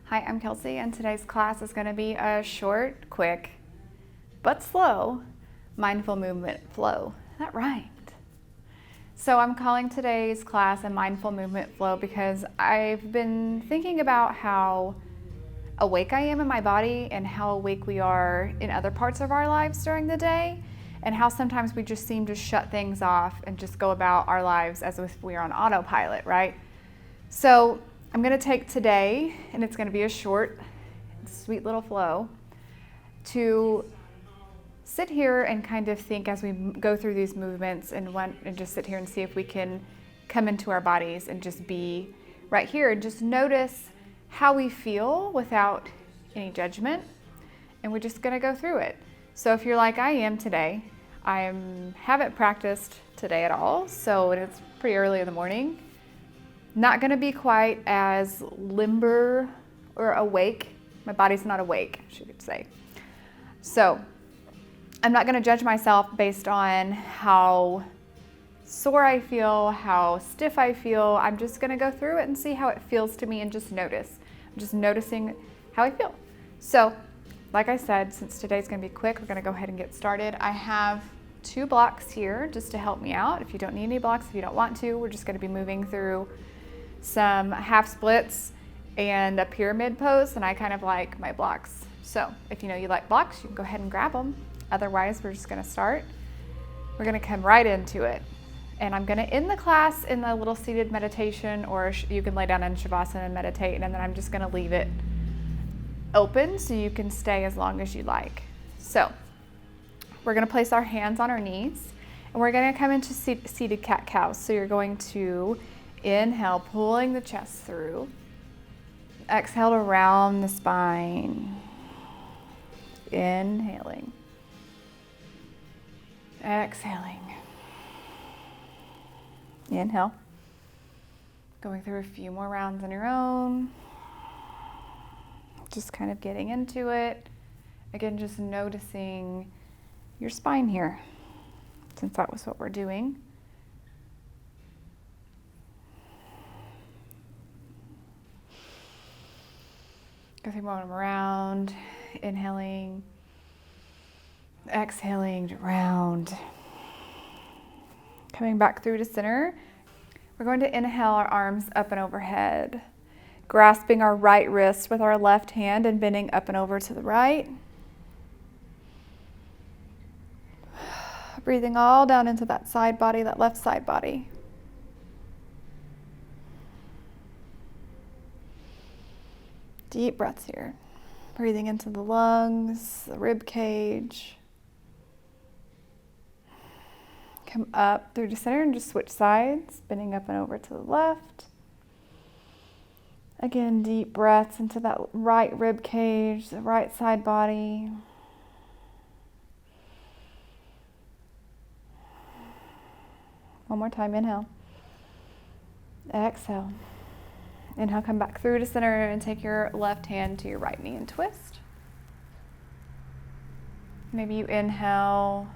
Hi, I'm Kelsey, and today's class is going to be a short, quick, but slow mindful movement flow. That rhymed. So I'm calling today's class a mindful movement flow because I've been thinking about how awake I am in my body and how awake we are in other parts of our lives during the day, and how sometimes we just seem to shut things off and just go about our lives as if we are on autopilot, right? So I'm going to take today, and it's going to be a short, sweet little flow, to sit here and kind of think as we go through these movements and just sit here and see if we can come into our bodies and just be right here and just notice how we feel without any judgment. And we're just going to go through it. So if you're like I am today, I haven't practiced today at all, so it's pretty early in the morning. Not going to be quite as limber or awake. My body's not awake, I should say. So I'm not going to judge myself based on how sore I feel, how stiff I feel. I'm just going to go through it and see how it feels to me and just notice. I'm just noticing how I feel. So, like I said, since today's going to be quick, we're going to go ahead and get started. I have 2 blocks here just to help me out. If you don't need any blocks, if you don't want to, we're just going to be moving through some half splits and a pyramid pose, and I kind of like my blocks. So if you know you like blocks, you can go ahead and grab them. Otherwise, we're just going to start. We're going to come right into it. And I'm going to end the class in a little seated meditation, or you can lay down in savasana and meditate, and then I'm just going to leave it open so you can stay as long as you like. So we're going to place our hands on our knees, and we're going to come into seated cat-cow. So you're going to inhale, pulling the chest through. Exhale to round the spine. Inhaling. Exhaling. Inhale. Going through a few more rounds on your own. Just kind of getting into it. Again, just noticing your spine here, since that was what we're doing. Go through one round, inhaling, exhaling, round. Coming back through to center, we're going to inhale our arms up and overhead, grasping our right wrist with our left hand and bending up and over to the right. Breathing all down into that side body, that left side body. Deep breaths here. Breathing into the lungs, the rib cage. Come up through to center and just switch sides, bending up and over to the left. Again, deep breaths into that right rib cage, the right side body. One more time, inhale. Exhale. Inhale, come back through to center and take your left hand to your right knee and twist. Maybe you inhale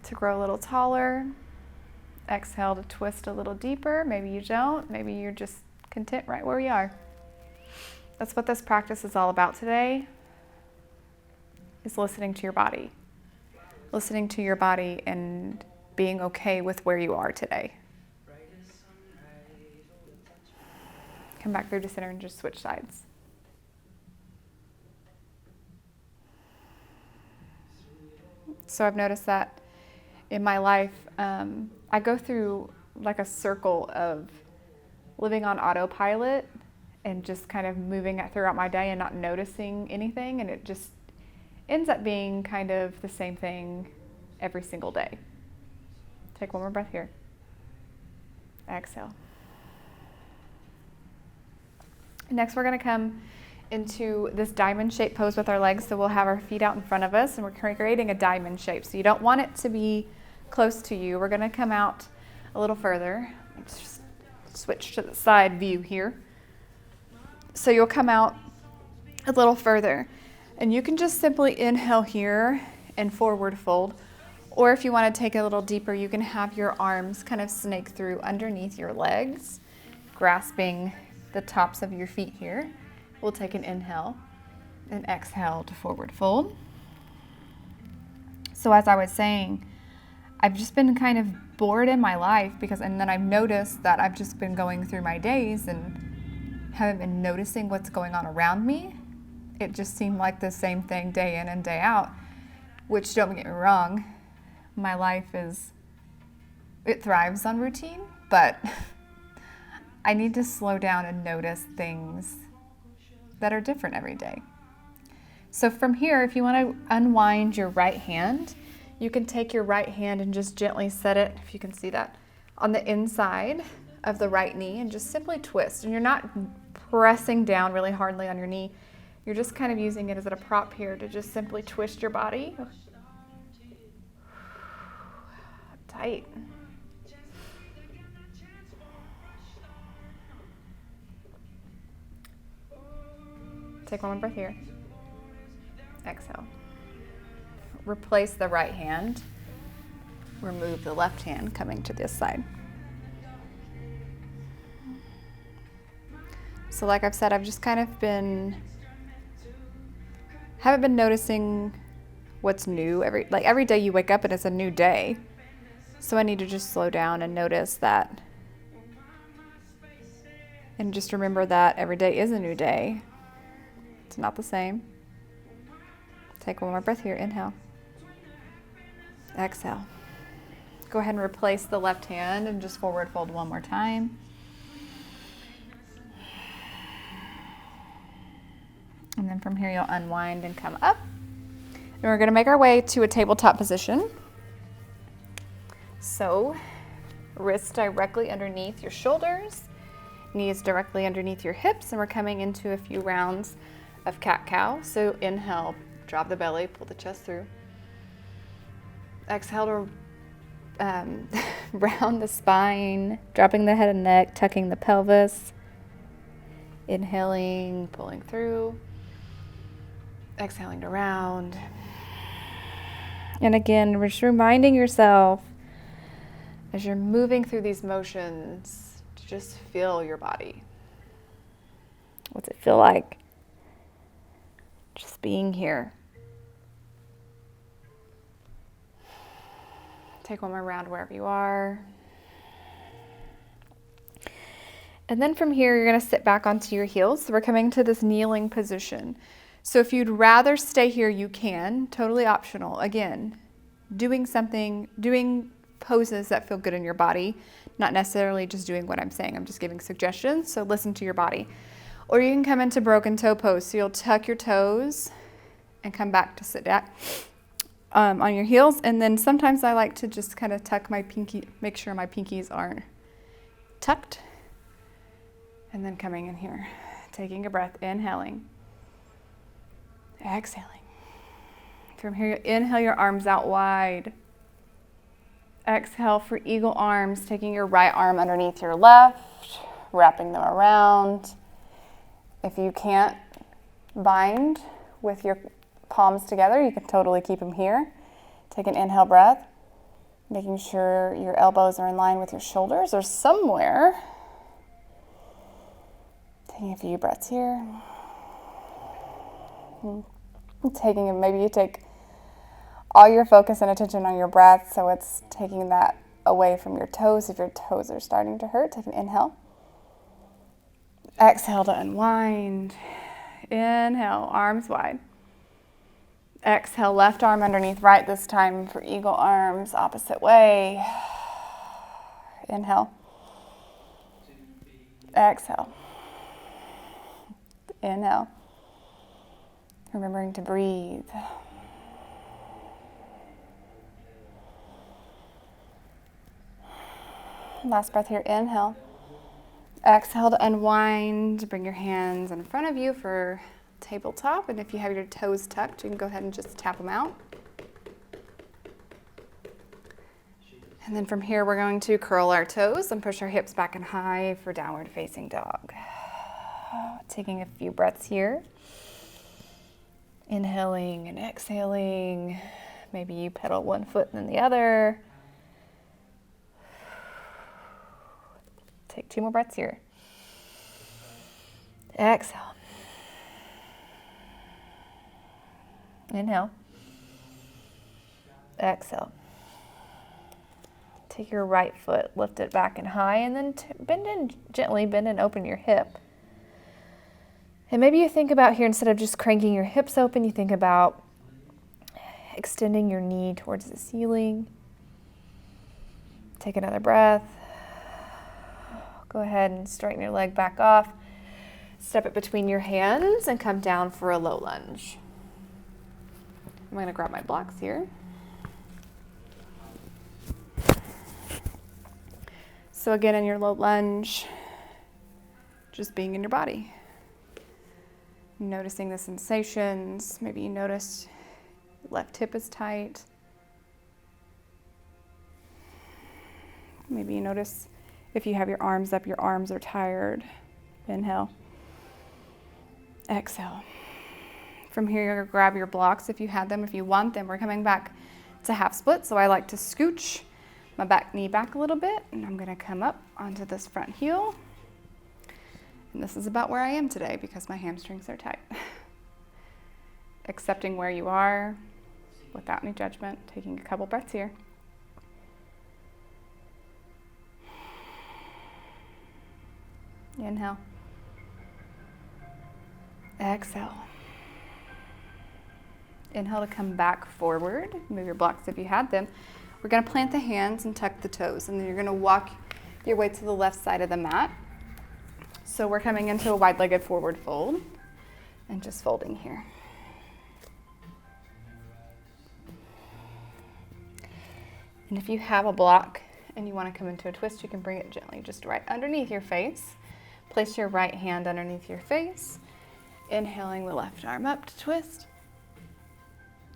to grow a little taller. Exhale to twist a little deeper. Maybe you don't. Maybe you're just content right where you are. That's what this practice is all about today, is listening to your body. Listening to your body and being okay with where you are today. Come back through to center and just switch sides. So I've noticed that in my life, I go through like a circle of living on autopilot and just kind of moving throughout my day and not noticing anything, and it just ends up being kind of the same thing every single day. Take one more breath here. Exhale. Next, we're going to come into this diamond shape pose with our legs. So we'll have our feet out in front of us and we're creating a diamond shape. So you don't want it to be close to you. We're going to come out a little further. Let's just switch to the side view here. So you'll come out a little further, and you can just simply inhale here and forward fold. Or if you want to take it a little deeper, you can have your arms kind of snake through underneath your legs, grasping the tops of your feet here. We'll take an inhale and exhale to forward fold. So as I was saying, I've just been kind of bored in my life and then I've noticed that I've just been going through my days and haven't been noticing what's going on around me. It just seemed like the same thing day in and day out, which, don't get me wrong, my life it thrives on routine, but I need to slow down and notice things that are different every day. So from here, if you want to unwind your right hand, you can take your right hand and just gently set it, if you can see that, on the inside of the right knee and just simply twist. And you're not pressing down really hardly on your knee. You're just kind of using it as a prop here to just simply twist your body. Tight. Take one more breath here. Exhale. Replace the right hand. Remove the left hand coming to this side. So like I've said, I've just kind of haven't been noticing what's new. Every day you wake up and it's a new day. So I need to just slow down and notice that. And just remember that every day is a new day. It's not the same. Take one more breath here. Inhale. Exhale. Go ahead and replace the left hand and just forward fold one more time. And then from here you'll unwind and come up. And we're going to make our way to a tabletop position. So wrists directly underneath your shoulders, knees directly underneath your hips, and we're coming into a few rounds of cat-cow. So inhale, drop the belly, pull the chest through. Exhale to round the spine, dropping the head and neck, tucking the pelvis. Inhaling, pulling through. Exhaling to round. And again, we're just reminding yourself as you're moving through these motions to just feel your body. What's it feel like? Just being here. Take one more round wherever you are. And then from here, you're going to sit back onto your heels. So we're coming to this kneeling position. So if you'd rather stay here, you can. Totally optional. Again, doing poses that feel good in your body, not necessarily just doing what I'm saying. I'm just giving suggestions, so listen to your body. Or you can come into broken toe pose. So you'll tuck your toes and come back to sit back on your heels. And then sometimes I like to just kind of tuck my pinky, make sure my pinkies aren't tucked. And then coming in here, taking a breath, inhaling, exhaling. From here, inhale your arms out wide. Exhale for eagle arms, taking your right arm underneath your left, wrapping them around. If you can't bind with your palms together, you can totally keep them here. Take an inhale breath, making sure your elbows are in line with your shoulders or somewhere. Taking a few breaths here. Maybe you take all your focus and attention on your breath, so it's taking that away from your toes. If your toes are starting to hurt, take an inhale. Exhale to unwind. Inhale, arms wide. Exhale, left arm underneath right this time for eagle arms, opposite way. Inhale. Exhale. Inhale. Remembering to breathe. Last breath here, inhale. Exhale to unwind. Bring your hands in front of you for tabletop. And if you have your toes tucked, you can go ahead and just tap them out. And then from here, we're going to curl our toes and push our hips back and high for downward facing dog. Taking a few breaths here. Inhaling and exhaling. Maybe you pedal one foot and then the other. Take 2 more breaths here. Exhale. Inhale. Exhale. Take your right foot, lift it back and high, and then gently bend and open your hip. And maybe you think about here, instead of just cranking your hips open, you think about extending your knee towards the ceiling. Take another breath. Go ahead and straighten your leg back off. Step it between your hands and come down for a low lunge. I'm going to grab my blocks here. So again, in your low lunge, just being in your body. Noticing the sensations. Maybe you notice left hip is tight. Maybe you notice if you have your arms up, your arms are tired. Inhale. Exhale. From here, you're going to grab your blocks if you had them. If you want them, we're coming back to half split. So I like to scooch my back knee back a little bit, and I'm going to come up onto this front heel. And this is about where I am today because my hamstrings are tight. Accepting where you are without any judgment, taking a couple breaths here. Inhale. Exhale. Inhale to come back forward. Move your blocks if you had them. We're going to plant the hands and tuck the toes, and then you're going to walk your way to the left side of the mat. So we're coming into a wide-legged forward fold and just folding here. And if you have a block and you want to come into a twist, you can bring it gently just right underneath your face. Place your right hand underneath your face. Inhaling the left arm up to twist.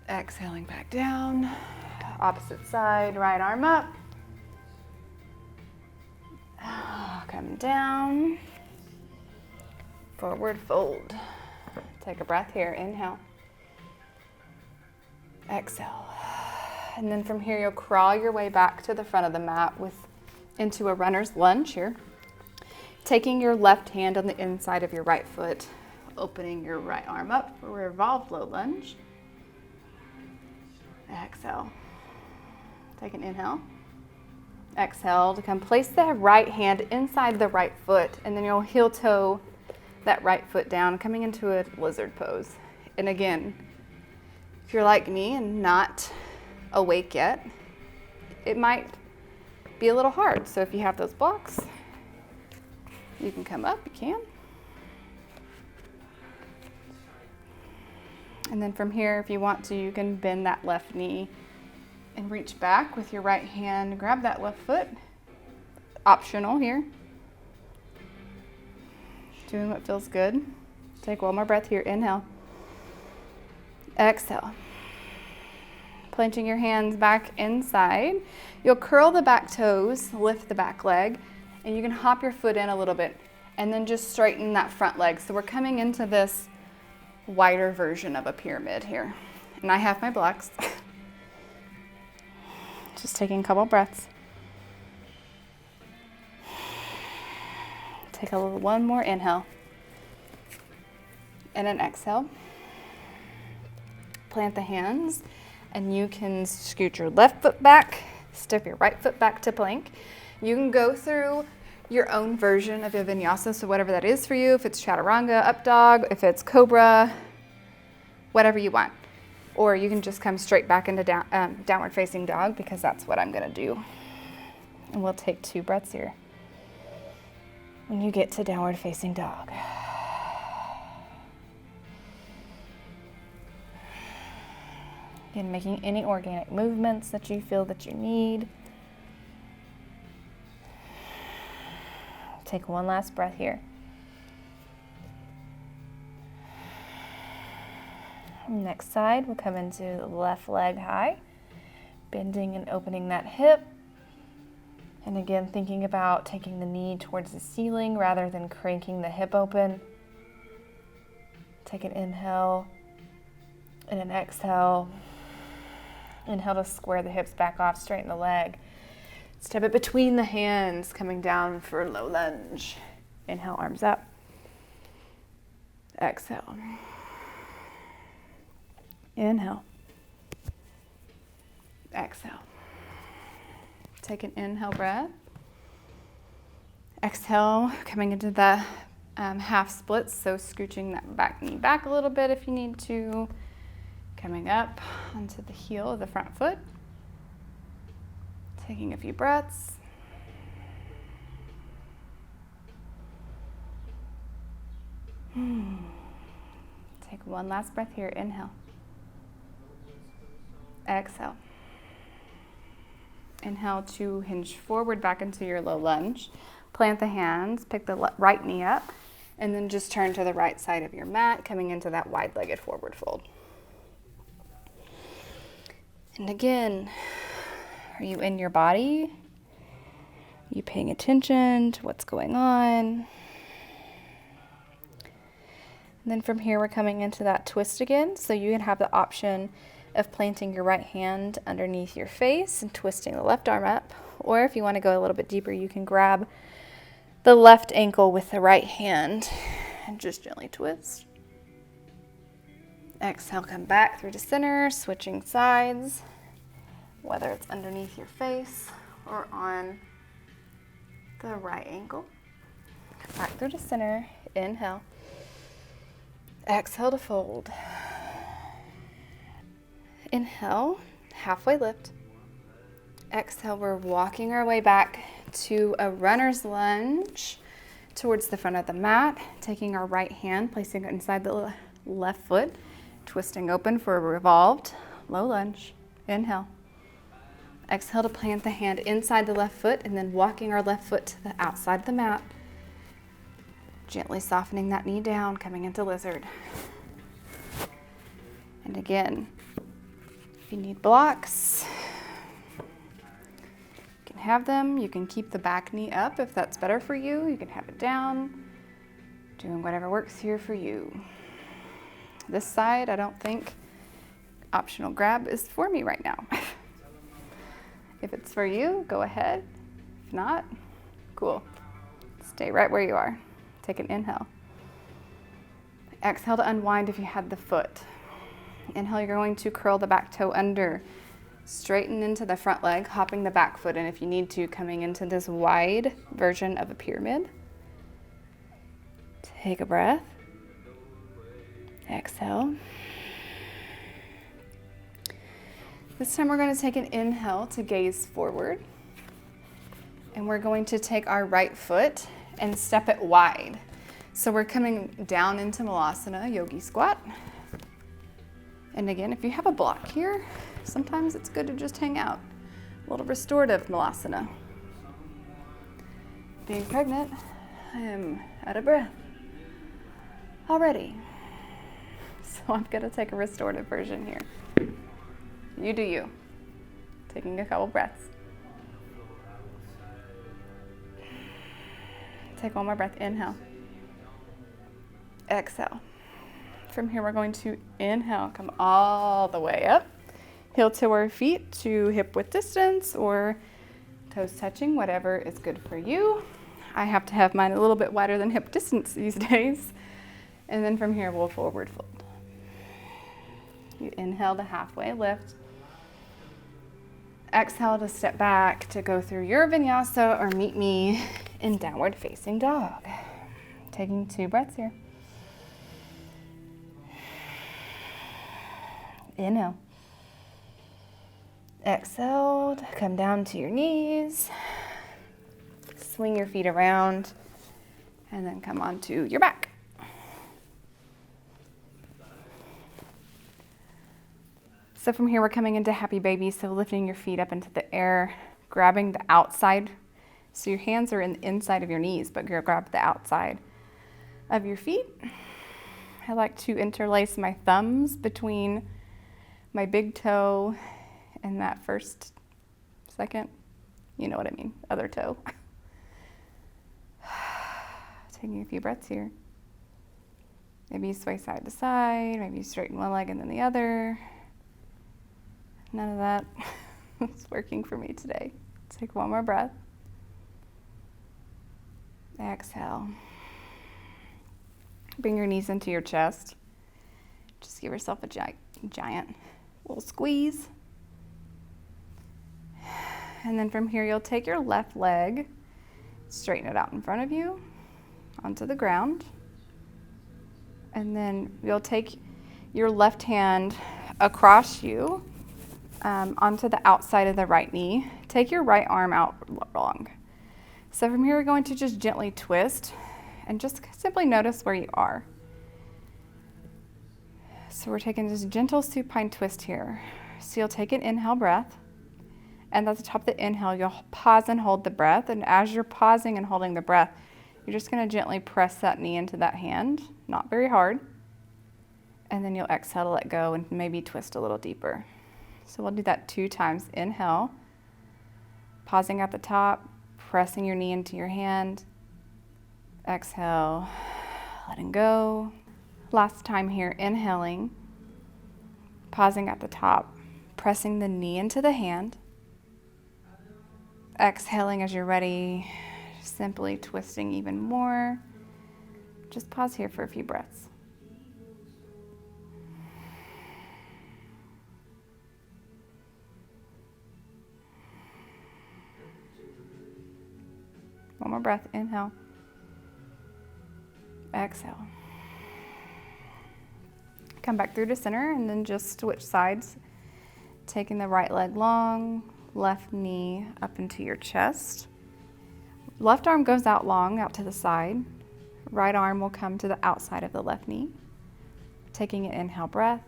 Exhaling back down. Opposite side, right arm up. Come down. Forward fold. Take a breath here. Inhale. Exhale. And then from here, you'll crawl your way back to the front of the mat into a runner's lunge here. Taking your left hand on the inside of your right foot, opening your right arm up for a revolved low lunge. Exhale. Take an inhale. Exhale to come place the right hand inside the right foot, and then you'll heel toe that right foot down, coming into a lizard pose. And again, if you're like me and not awake yet, it might be a little hard. So if you have those blocks, you can come up, you can. And then from here, if you want to, you can bend that left knee and reach back with your right hand, grab that left foot. Optional here. Doing what feels good. Take one more breath here. Inhale. Exhale. Planting your hands back inside. You'll curl the back toes, lift the back leg, and you can hop your foot in a little bit and then just straighten that front leg. So we're coming into this wider version of a pyramid here. And I have my blocks. Just taking a couple breaths. Take one more inhale. And an exhale. Plant the hands, and you can scoot your left foot back, step your right foot back to plank. You can go through your own version of a vinyasa, so whatever that is for you, if it's chaturanga, up dog, if it's cobra, whatever you want. Or you can just come straight back into downward facing dog, because that's what I'm gonna do. And we'll take 2 breaths here. When you get to downward facing dog. Again, making any organic movements that you feel that you need. Take one last breath here. Next side, we'll come into the left leg high, bending and opening that hip. And again, thinking about taking the knee towards the ceiling rather than cranking the hip open. Take an inhale and an exhale. Inhale to square the hips back off, straighten the leg. Step it between the hands, coming down for a low lunge. Inhale, arms up. Exhale. Inhale. Exhale. Take an inhale breath. Exhale, coming into the half splits, so scooching that back knee back a little bit if you need to. Coming up onto the heel of the front foot. Taking a few breaths. Take one last breath here. Inhale. Exhale. Inhale to hinge forward back into your low lunge. Plant the hands, pick the right knee up, and then just turn to the right side of your mat, coming into that wide-legged forward fold. And again, are you in your body? Are you paying attention to what's going on? And then from here, we're coming into that twist again. So you can have the option of planting your right hand underneath your face and twisting the left arm up. Or if you want to go a little bit deeper, you can grab the left ankle with the right hand and just gently twist. Exhale, come back through to center, switching sides, whether it's underneath your face or on the right ankle. Come back through to center, inhale. Exhale to fold. Inhale, halfway lift. Exhale, we're walking our way back to a runner's lunge towards the front of the mat, taking our right hand, placing it inside the left foot, twisting open for a revolved low lunge. Inhale. Exhale to plant the hand inside the left foot and then walking our left foot to the outside of the mat. Gently softening that knee down, coming into lizard. And again, if you need blocks, you can have them. You can keep the back knee up if that's better for you. You can have it down, doing whatever works here for you. This side, I don't think optional grab is for me right now. If it's for you, go ahead. If not, cool. Stay right where you are. Take an inhale. Exhale to unwind if you had the foot. Inhale, you're going to curl the back toe under. Straighten into the front leg, hopping the back foot in if you need to, coming into this wide version of a pyramid. Take a breath. Exhale. This time we're going to take an inhale to gaze forward. And we're going to take our right foot and step it wide. So we're coming down into Malasana, yogi squat. And again, if you have a block here, sometimes it's good to just hang out. A little restorative Malasana. Being pregnant, I am out of breath already. So I'm gonna take a restorative version here. You do you. Taking a couple breaths. Take one more breath, inhale. Exhale. From here, we're going to inhale, come all the way up. Heel to our feet to hip width distance or toes touching, whatever is good for you. I have to have mine a little bit wider than hip distance these days. And then from here, we'll forward fold. You inhale to halfway lift. Exhale to step back to go through your vinyasa or meet me in downward facing dog. Taking 2 breaths here. Inhale. Exhale to come down to your knees. Swing your feet around and then come onto your back. So from here, we're coming into happy baby. So lifting your feet up into the air, grabbing the outside. So your hands are in the inside of your knees, but you'll grab the outside of your feet. I like to interlace my thumbs between my big toe and that second, you know what I mean, other toe. Taking a few breaths here. Maybe you sway side to side, maybe you straighten one leg and then the other. None of that is working for me today. Take one more breath. Exhale. Bring your knees into your chest. Just give yourself a Giant little squeeze. And then from here, you'll take your left leg, straighten it out in front of you, onto the ground. And then you'll take your left hand across you, onto the outside of the right knee. Take your right arm out long. So from here, we're going to just gently twist and just simply notice where you are. So we're taking this gentle supine twist here. So you'll take an inhale breath, and at the top of the inhale, you'll pause and hold the breath. And as you're pausing and holding the breath, you're just going to gently press that knee into that hand, not very hard. And then you'll exhale to let go and maybe twist a little deeper. So we'll do that 2 times. Inhale, pausing at the top, pressing your knee into your hand. Exhale, letting go. Last time here, inhaling, pausing at the top, pressing the knee into the hand. Exhaling as you're ready, simply twisting even more. Just pause here for a few breaths. One more breath, inhale. Exhale. Come back through to center and then just switch sides. Taking the right leg long, left knee up into your chest. Left arm goes out long, out to the side. Right arm will come to the outside of the left knee. Taking an inhale breath.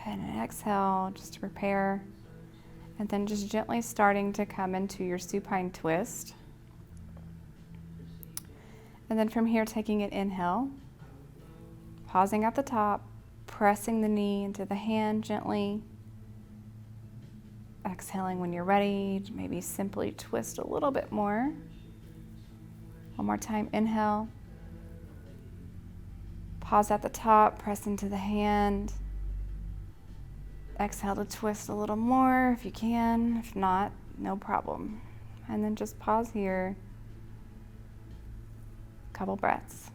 And an exhale just to prepare. And then just gently starting to come into your supine twist. And then from here, taking an inhale, pausing at the top, pressing the knee into the hand gently. Exhaling when you're ready, maybe simply twist a little bit more. One more time, inhale. Pause at the top, press into the hand. Exhale to twist a little more if you can. If not, no problem. And then just pause here. Couple breaths.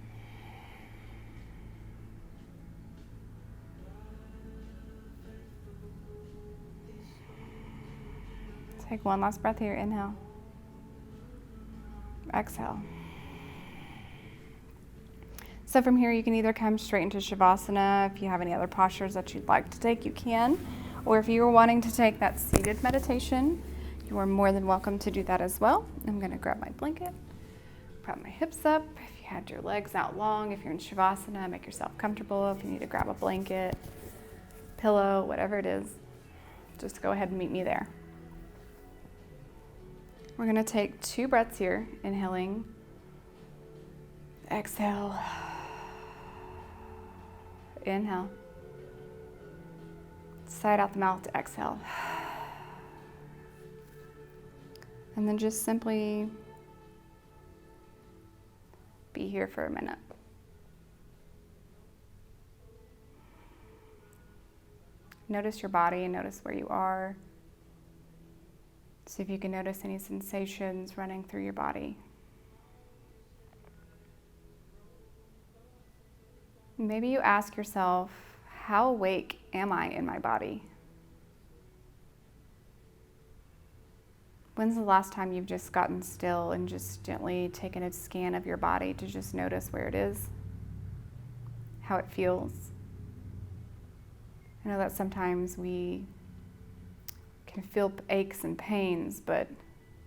Take one last breath here. Inhale. Exhale. So from here, you can either come straight into Shavasana. If you have any other postures that you'd like to take, you can. Or if you were wanting to take that seated meditation, you are more than welcome to do that as well. I'm going to grab my blanket, prop my hips up. If you had your legs out long, if you're in Shavasana, make yourself comfortable. If you need to grab a blanket, pillow, whatever it is, just go ahead and meet me there. We're going to take 2 breaths here, inhaling, exhale, inhale, side out the mouth to exhale, and then just simply be here for a minute. Notice your body and notice where you are. See if you can notice any sensations running through your body. Maybe you ask yourself, how awake am I in my body? When's the last time you've just gotten still and just gently taken a scan of your body to just notice where it is, how it feels? I know that sometimes we can feel aches and pains, but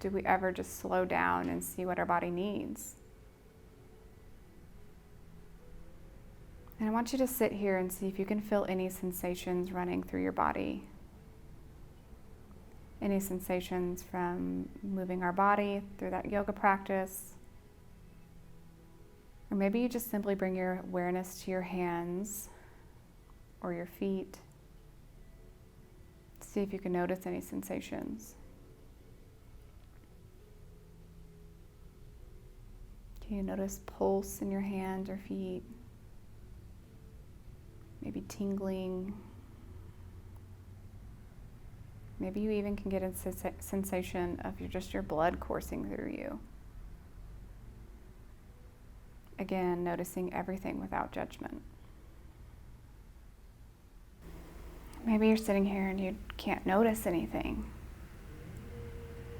do we ever just slow down and see what our body needs? And I want you to sit here and see if you can feel any sensations running through your body. Any sensations from moving our body through that yoga practice. Or maybe you just simply bring your awareness to your hands or your feet. See if you can notice any sensations. Can you notice pulse in your hands or feet? Maybe tingling. Maybe you even can get a sensation of just your blood coursing through you. Again, noticing everything without judgment. Maybe you're sitting here and you can't notice anything.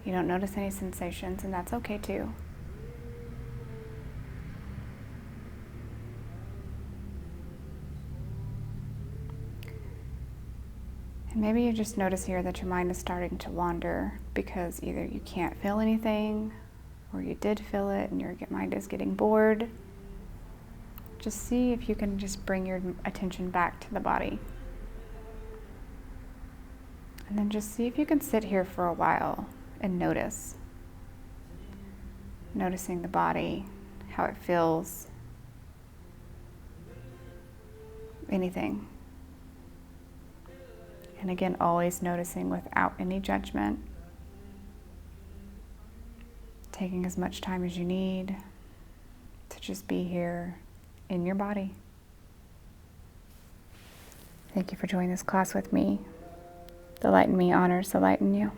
You don't notice any sensations, and that's okay too. And maybe you just notice here that your mind is starting to wander because either you can't feel anything, or you did feel it and your mind is getting bored. Just see if you can just bring your attention back to the body. And then just see if you can sit here for a while and notice. Noticing the body, how it feels, anything. And again, always noticing without any judgment. Taking as much time as you need to just be here in your body. Thank you for joining this class with me. The light in me honors the light in you.